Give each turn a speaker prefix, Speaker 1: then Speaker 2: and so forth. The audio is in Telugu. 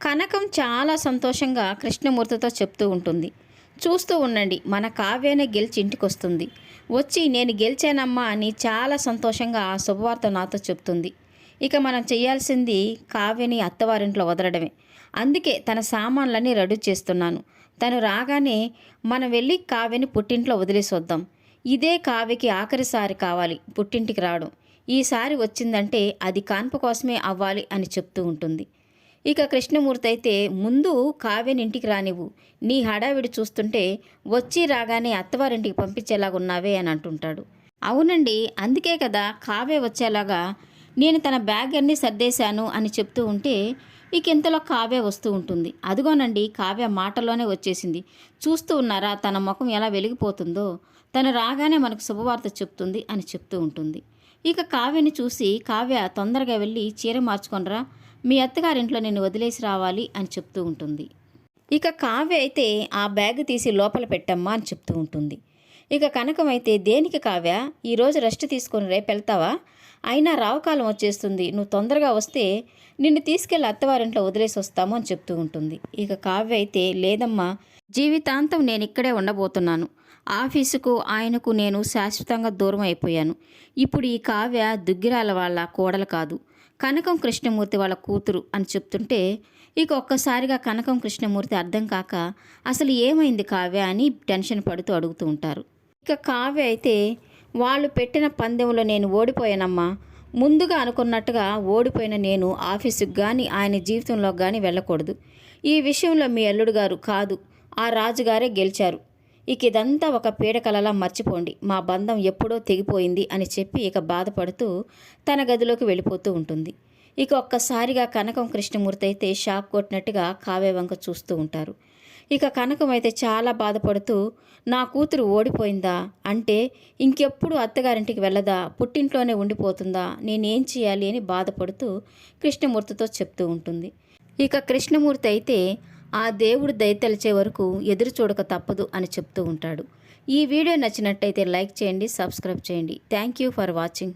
Speaker 1: కనకం చాలా సంతోషంగా కృష్ణమూర్తితో చెప్తూ ఉంటుంది. చూస్తూ ఉండండి, మన కావ్యనే గెలిచి ఇంటికొస్తుంది. వచ్చి నేను గెలిచానమ్మా అని చాలా సంతోషంగా ఆ శుభవార్త నాతో చెప్తుంది. ఇక మనం చేయాల్సింది కావ్యని అత్తవారింట్లో వదలడమే. అందుకే తన సామాన్లన్నీ రెడీ చేస్తున్నాను. తను రాగానే మనం వెళ్ళి కావ్యని పుట్టింట్లో వదిలేసి వద్దాం. ఇదే కావ్యకి ఆఖరిసారి కావాలి పుట్టింటికి రావడం. ఈసారి వచ్చిందంటే అది కాన్పు కోసమే అవ్వాలి అని చెప్తూ ఉంటుంది. ఇక కృష్ణమూర్తి అయితే ముందు కావ్యని ఇంటికి రానివ్వు, నీ హడావిడి చూస్తుంటే వచ్చి రాగానే అత్తవారింటికి పంపించేలాగున్నావే అని అంటుంటాడు. అవునండి, అందుకే కదా కావ్య వచ్చేలాగా నేను తన బ్యాగ్ అన్నీ సర్దేశాను అని చెప్తూ ఉంటే ఇక ఇంతలో కావ్య వస్తూ ఉంటుంది. అదిగోనండి, కావ్య మాటలోనే వచ్చేసింది. చూస్తూ ఉన్నారా తన ముఖం ఎలా వెలిగిపోతుందో. తను రాగానే మనకు శుభవార్త చెప్తుంది అని చెప్తూ ఉంటుంది. ఇక కావ్యని చూసి కావ్య తొందరగా వెళ్ళి చీర మార్చుకొనరా, మీ అత్తగారింట్లో నేను వదిలేసి రావాలి అని చెప్తూ ఉంటుంది. ఇక కావ్య అయితే ఆ బ్యాగ్ తీసి లోపల పెట్టమ్మా అని చెప్తూ ఉంటుంది. ఇక కనకం అయితే దేనికి కావ్య, ఈరోజు రెస్ట్ తీసుకొని రేపు వెళ్తావా, అయినా రావుకాలం వచ్చేస్తుంది, నువ్వు తొందరగా వస్తే నిన్ను తీసుకెళ్ళి అత్తవారింట్లో వదిలేసి వస్తాము అని చెప్తూ ఉంటుంది. ఇక కావ్య అయితే లేదమ్మా, జీవితాంతం నేను ఇక్కడే ఉండబోతున్నాను. ఆఫీసుకు ఆయనకు నేను శాశ్వతంగా దూరం అయిపోయాను. ఇప్పుడు ఈ కావ్య దుగ్గిరాల వాళ్ళ కోడలు కాదు, కనకం కృష్ణమూర్తి వాళ్ళ కూతురు అని చెప్తుంటే ఇక ఒక్కసారిగా కనకం కృష్ణమూర్తి అర్థం కాక అసలు ఏమైంది కావ్య అని టెన్షన్ పడుతూ అడుగుతూ ఉంటారు. ఇక కావ్య అయితే వాళ్ళు పెట్టిన పందెంలో నేను ఓడిపోయానమ్మా. ముందుగా అనుకున్నట్టుగా ఓడిపోయిన నేను ఆఫీసుకు కానీ ఆయన జీవితంలోకి కానీ వెళ్ళకూడదు. ఈ విషయంలో మీ అల్లుడు గారు కాదు, ఆ రాజుగారే గెలిచారు. ఇక ఇదంతా ఒక పీడకలలా మర్చిపోండి, మా బంధం ఎప్పుడో తెగిపోయింది అని చెప్పి ఇక బాధపడుతూ తన గదిలోకి వెళ్ళిపోతూ ఉంటుంది. ఇక ఒక్కసారిగా కనకం కృష్ణమూర్తి అయితే షాక్ కొట్టినట్టుగా కావ్య వంక చూస్తూ ఉంటారు. ఇక కనకం అయితే చాలా బాధపడుతూ నా కూతురు ఓడిపోయిందా అంటే ఇంకెప్పుడు అత్తగారింటికి వెళ్ళదా, పుట్టింట్లోనే ఉండిపోతుందా, నేనేం చేయాలి అని బాధపడుతూ కృష్ణమూర్తితో చెప్తూ ఉంటుంది. ఇక కృష్ణమూర్తి అయితే ఆ దేవుడు దయతలిచే వరకు ఎదురు చూడక తప్పదు అని చెప్తూ ఉంటాడు. ఈ వీడియో నచ్చినట్టయితే లైక్ చేయండి, సబ్స్క్రైబ్ చేయండి. Thank you for watching.